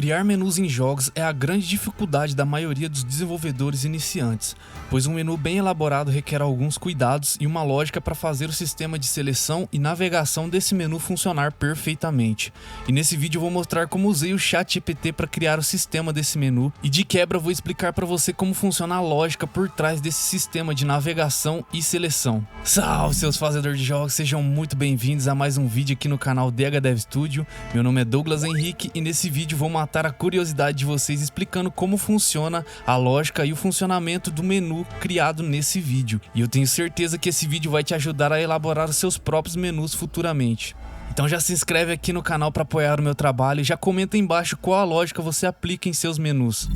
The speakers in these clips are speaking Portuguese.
Criar menus em jogos é a grande dificuldade da maioria dos desenvolvedores iniciantes, pois um menu bem elaborado requer alguns cuidados e uma lógica para fazer o sistema de seleção e navegação desse menu funcionar perfeitamente. E nesse vídeo eu vou mostrar como usei o ChatGPT para criar o sistema desse menu e de quebra vou explicar para você como funciona a lógica por trás desse sistema de navegação e seleção. Salve seus fazedores de jogos, sejam muito bem-vindos a mais um vídeo aqui no canal DH Dev Studio. Meu nome é Douglas Henrique e nesse vídeo vou matar a curiosidade de vocês explicando como funciona a lógica e o funcionamento do menu criado nesse vídeo. E eu tenho certeza que esse vídeo vai te ajudar a elaborar os seus próprios menus futuramente. Então já se inscreve aqui no canal para apoiar o meu trabalho e já comenta aí embaixo qual a lógica você aplica em seus menus.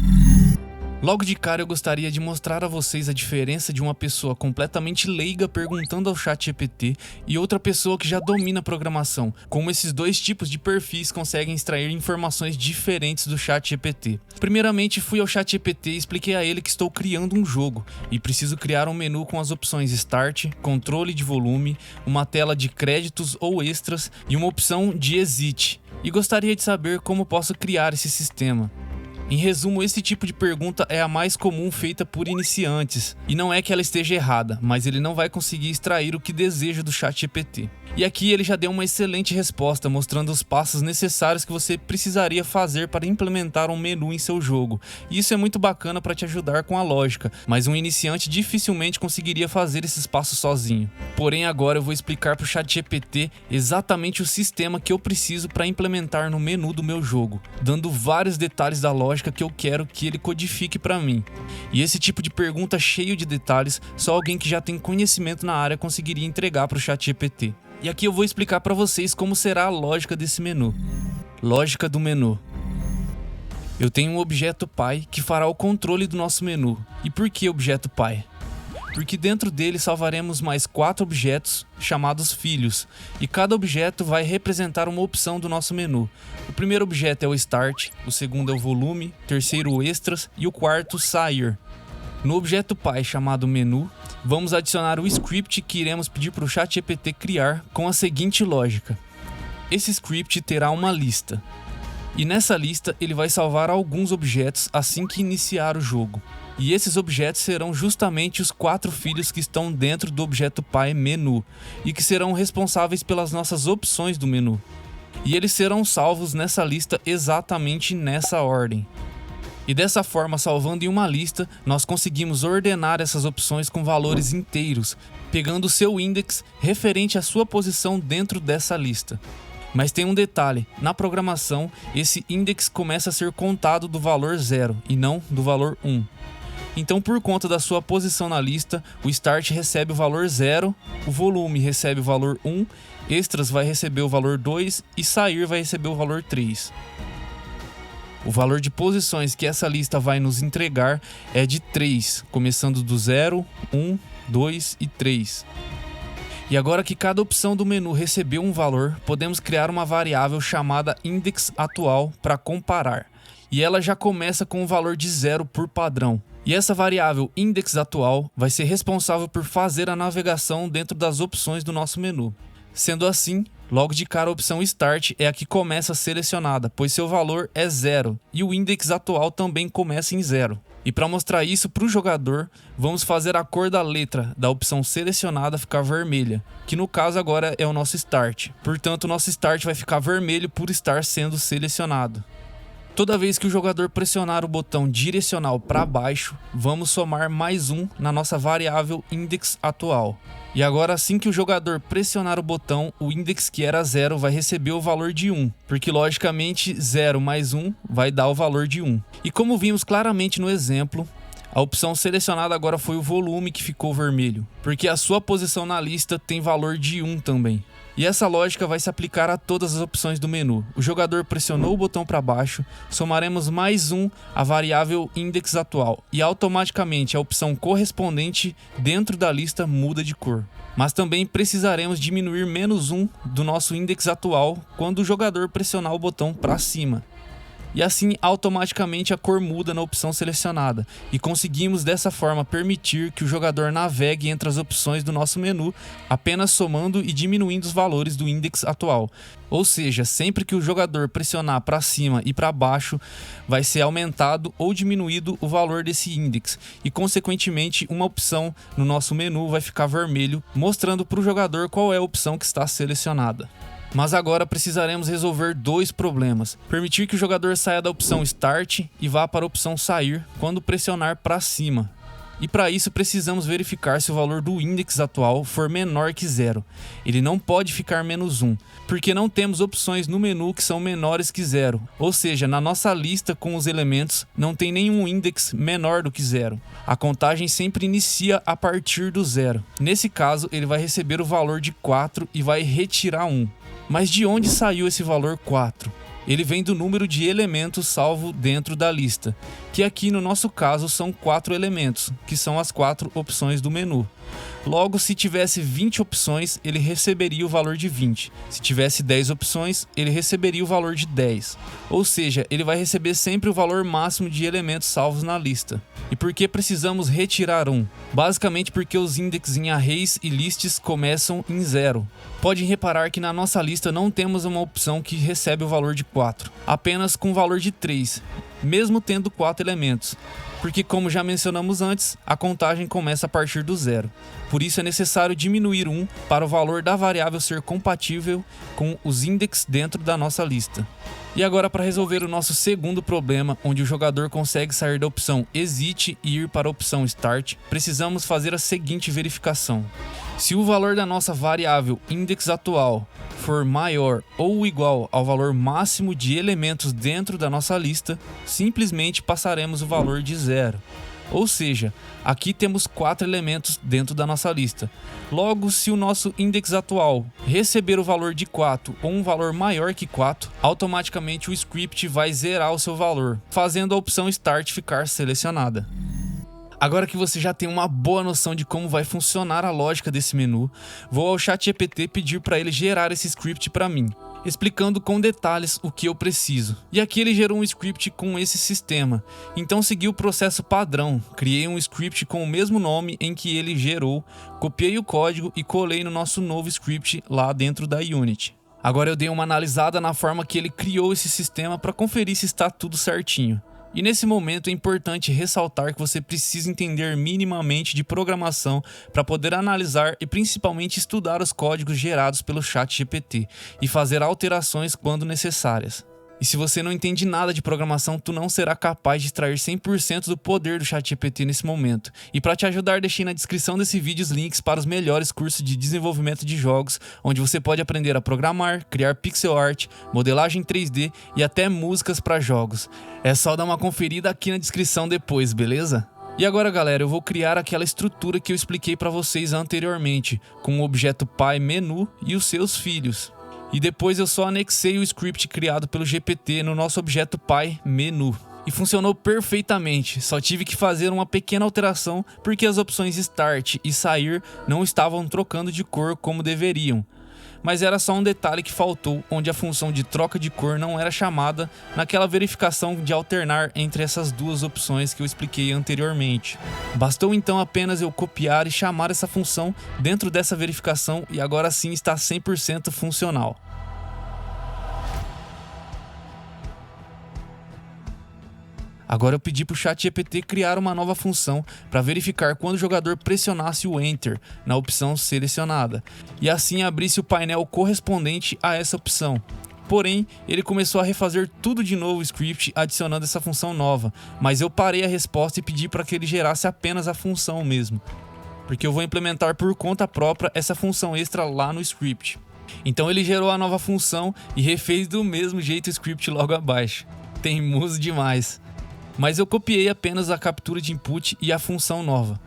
Logo de cara eu gostaria de mostrar a vocês a diferença de uma pessoa completamente leiga perguntando ao ChatGPT e outra pessoa que já domina a programação, como esses dois tipos de perfis conseguem extrair informações diferentes do ChatGPT. Primeiramente fui ao ChatGPT e expliquei a ele que estou criando um jogo e preciso criar um menu com as opções Start, controle de volume, uma tela de créditos ou extras e uma opção de Exit, e gostaria de saber como posso criar esse sistema. Em resumo, esse tipo de pergunta é a mais comum feita por iniciantes, e não é que ela esteja errada, mas ele não vai conseguir extrair o que deseja do ChatGPT. E aqui ele já deu uma excelente resposta, mostrando os passos necessários que você precisaria fazer para implementar um menu em seu jogo. E isso é muito bacana para te ajudar com a lógica, mas um iniciante dificilmente conseguiria fazer esses passos sozinho. Porém agora eu vou explicar para o ChatGPT exatamente o sistema que eu preciso para implementar no menu do meu jogo, dando vários detalhes da lógica que eu quero que ele codifique para mim. E esse tipo de pergunta cheio de detalhes, só alguém que já tem conhecimento na área conseguiria entregar para o ChatGPT. E aqui eu vou explicar para vocês como será a lógica desse menu. Lógica do menu. Eu tenho um objeto pai que fará o controle do nosso menu. E por que objeto pai? Porque dentro dele salvaremos mais 4 objetos chamados filhos, e cada objeto vai representar uma opção do nosso menu. O primeiro objeto é o Start, o segundo é o Volume, o terceiro o Extras e o quarto Sair. No objeto pai chamado Menu, vamos adicionar o script que iremos pedir para o ChatGPT criar com a seguinte lógica. Esse script terá uma lista, e nessa lista ele vai salvar alguns objetos assim que iniciar o jogo. E esses objetos serão justamente os 4 filhos que estão dentro do objeto pai menu e que serão responsáveis pelas nossas opções do menu. E eles serão salvos nessa lista exatamente nessa ordem. E dessa forma, salvando em uma lista, nós conseguimos ordenar essas opções com valores inteiros, pegando o seu index referente à sua posição dentro dessa lista. Mas tem um detalhe, na programação, esse index começa a ser contado do valor 0 e não do valor 1. Então, por conta da sua posição na lista, o Start recebe o valor 0, o Volume recebe o valor 1, Extras vai receber o valor 2 e Sair vai receber o valor 3. O valor de posições que essa lista vai nos entregar é de 3, começando do 0, 1, 2 e 3. E agora que cada opção do menu recebeu um valor, podemos criar uma variável chamada indexAtual para comparar. E ela já começa com o valor de 0 por padrão. E essa variável indexAtual vai ser responsável por fazer a navegação dentro das opções do nosso menu. Sendo assim, logo de cara a opção Start é a que começa selecionada, pois seu valor é 0 e o indexAtual também começa em 0. E para mostrar isso para o jogador, vamos fazer a cor da letra da opção selecionada ficar vermelha, que no caso agora é o nosso Start. Portanto, o nosso Start vai ficar vermelho por estar sendo selecionado. Toda vez que o jogador pressionar o botão direcional para baixo, vamos somar mais 1 na nossa variável indexAtual. E agora assim que o jogador pressionar o botão, o index que era 0 vai receber o valor de 1, porque logicamente 0 mais 1 vai dar o valor de 1. E como vimos claramente no exemplo, a opção selecionada agora foi o Volume que ficou vermelho, porque a sua posição na lista tem valor de 1 também. E essa lógica vai se aplicar a todas as opções do menu. O jogador pressionou o botão para baixo, somaremos mais 1 à variável indexAtual e automaticamente a opção correspondente dentro da lista muda de cor. Mas também precisaremos diminuir menos 1 do nosso indexAtual quando o jogador pressionar o botão para cima. E assim automaticamente a cor muda na opção selecionada, e conseguimos dessa forma permitir que o jogador navegue entre as opções do nosso menu, apenas somando e diminuindo os valores do index atual. Ou seja, sempre que o jogador pressionar para cima e para baixo, vai ser aumentado ou diminuído o valor desse index, e consequentemente uma opção no nosso menu vai ficar vermelho, mostrando para o jogador qual é a opção que está selecionada. Mas agora precisaremos resolver dois problemas: permitir que o jogador saia da opção Start e vá para a opção Sair quando pressionar para cima. E para isso precisamos verificar se o valor do index atual for menor que 0. Ele não pode ficar -1, porque não temos opções no menu que são menores que 0. Ou seja, na nossa lista com os elementos não tem nenhum index menor do que 0. A contagem sempre inicia a partir do 0. Nesse caso, ele vai receber o valor de 4 e vai retirar 1. Mas de onde saiu esse valor 4? Ele vem do número de elementos salvo dentro da lista, que aqui no nosso caso são 4 elementos, que são as 4 opções do menu. Logo, se tivesse 20 opções, ele receberia o valor de 20. Se tivesse 10 opções, ele receberia o valor de 10. Ou seja, ele vai receber sempre o valor máximo de elementos salvos na lista. E por que precisamos retirar 1? Basicamente porque os índices em arrays e lists começam em 0. Podem reparar que na nossa lista não temos uma opção que recebe o valor de 4, apenas com o valor de 3, mesmo tendo 4 elementos. Porque, como já mencionamos antes, a contagem começa a partir do 0. Por isso é necessário diminuir 1 para o valor da variável ser compatível com os índices dentro da nossa lista. E agora, para resolver o nosso segundo problema, onde o jogador consegue sair da opção Exit e ir para a opção Start, precisamos fazer a seguinte verificação. Se o valor da nossa variável index atual for maior ou igual ao valor máximo de elementos dentro da nossa lista, simplesmente passaremos o valor de 0. Ou seja, aqui temos 4 elementos dentro da nossa lista. Logo, se o nosso index atual receber o valor de 4 ou um valor maior que 4, automaticamente o script vai zerar o seu valor, fazendo a opção Start ficar selecionada. Agora que você já tem uma boa noção de como vai funcionar a lógica desse menu, vou ao ChatGPT pedir para ele gerar esse script para mim, explicando com detalhes o que eu preciso. E aqui ele gerou um script com esse sistema. Então segui o processo padrão, criei um script com o mesmo nome em que ele gerou, copiei o código e colei no nosso novo script lá dentro da Unity. Agora eu dei uma analisada na forma que ele criou esse sistema para conferir se está tudo certinho. E nesse momento é importante ressaltar que você precisa entender minimamente de programação para poder analisar e principalmente estudar os códigos gerados pelo ChatGPT e fazer alterações quando necessárias. E se você não entende nada de programação, tu não será capaz de extrair 100% do poder do ChatGPT nesse momento. E para te ajudar, deixei na descrição desse vídeo os links para os melhores cursos de desenvolvimento de jogos, onde você pode aprender a programar, criar pixel art, modelagem 3D e até músicas para jogos. É só dar uma conferida aqui na descrição depois, beleza? E agora, galera, eu vou criar aquela estrutura que eu expliquei para vocês anteriormente, com o objeto pai menu e os seus filhos. E depois eu só anexei o script criado pelo GPT no nosso objeto pai menu. E funcionou perfeitamente, só tive que fazer uma pequena alteração porque as opções Start e Sair não estavam trocando de cor como deveriam. Mas era só um detalhe que faltou, onde a função de troca de cor não era chamada naquela verificação de alternar entre essas duas opções que eu expliquei anteriormente. Bastou então apenas eu copiar e chamar essa função dentro dessa verificação e agora sim está 100% funcional. Agora eu pedi para o ChatGPT criar uma nova função para verificar quando o jogador pressionasse o Enter na opção selecionada, e assim abrisse o painel correspondente a essa opção. Porém, ele começou a refazer tudo de novo o script adicionando essa função nova, mas eu parei a resposta e pedi para que ele gerasse apenas a função mesmo, porque eu vou implementar por conta própria essa função extra lá no script. Então ele gerou a nova função e refez do mesmo jeito o script logo abaixo. Teimoso demais. Mas eu copiei apenas a captura de input e a função nova.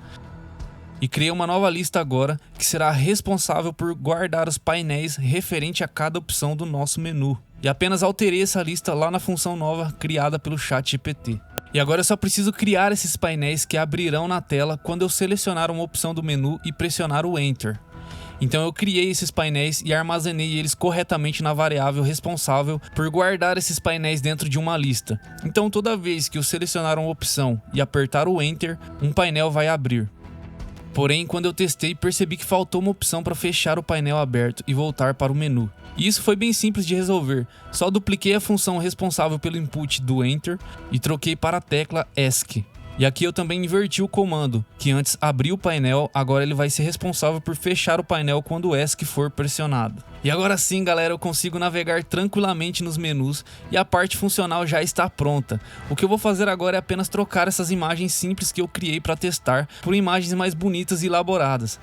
E criei uma nova lista agora, que será responsável por guardar os painéis referente a cada opção do nosso menu. E apenas alterei essa lista lá na função nova criada pelo ChatGPT. E agora eu só preciso criar esses painéis que abrirão na tela quando eu selecionar uma opção do menu e pressionar o Enter. Então eu criei esses painéis e armazenei eles corretamente na variável responsável por guardar esses painéis dentro de uma lista. Então toda vez que eu selecionar uma opção e apertar o Enter, um painel vai abrir. Porém, quando eu testei, percebi que faltou uma opção para fechar o painel aberto e voltar para o menu. E isso foi bem simples de resolver, só dupliquei a função responsável pelo input do Enter e troquei para a tecla ESC. E aqui eu também inverti o comando, que antes abria o painel, agora ele vai ser responsável por fechar o painel quando o ESC for pressionado. E agora sim, galera, eu consigo navegar tranquilamente nos menus e a parte funcional já está pronta. O que eu vou fazer agora é apenas trocar essas imagens simples que eu criei para testar por imagens mais bonitas e elaboradas.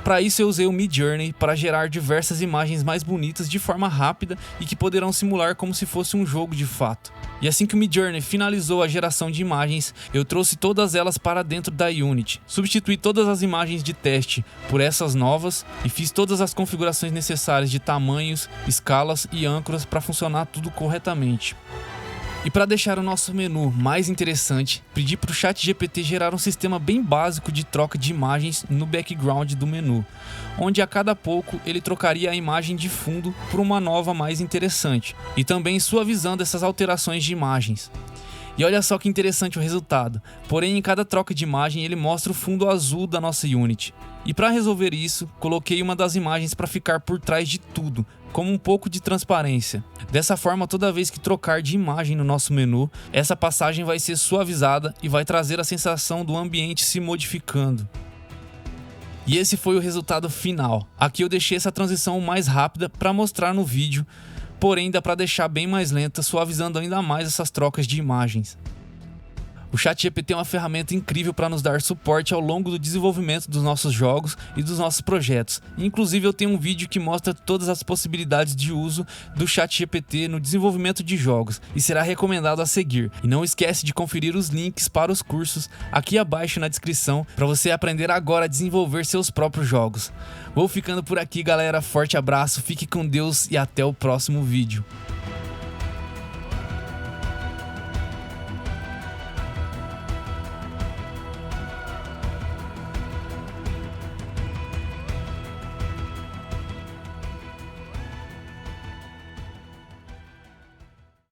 Para isso eu usei o Midjourney para gerar diversas imagens mais bonitas de forma rápida e que poderão simular como se fosse um jogo de fato. E assim que o Midjourney finalizou a geração de imagens, eu trouxe todas elas para dentro da Unity. Substituí todas as imagens de teste por essas novas e fiz todas as configurações necessárias de tamanhos, escalas e âncoras para funcionar tudo corretamente. E para deixar o nosso menu mais interessante, pedi para o ChatGPT gerar um sistema bem básico de troca de imagens no background do menu, onde a cada pouco ele trocaria a imagem de fundo por uma nova mais interessante, e também suavizando essas alterações de imagens. E olha só que interessante o resultado, porém em cada troca de imagem ele mostra o fundo azul da nossa Unity. E para resolver isso, coloquei uma das imagens para ficar por trás de tudo, como um pouco de transparência. Dessa forma, toda vez que trocar de imagem no nosso menu, essa passagem vai ser suavizada e vai trazer a sensação do ambiente se modificando. E esse foi o resultado final. Aqui eu deixei essa transição mais rápida para mostrar no vídeo, porém dá para deixar bem mais lenta, suavizando ainda mais essas trocas de imagens. O ChatGPT é uma ferramenta incrível para nos dar suporte ao longo do desenvolvimento dos nossos jogos e dos nossos projetos. Inclusive eu tenho um vídeo que mostra todas as possibilidades de uso do ChatGPT no desenvolvimento de jogos e será recomendado a seguir. E não esquece de conferir os links para os cursos aqui abaixo na descrição para você aprender agora a desenvolver seus próprios jogos. Vou ficando por aqui, galera. Forte abraço, fique com Deus e até o próximo vídeo.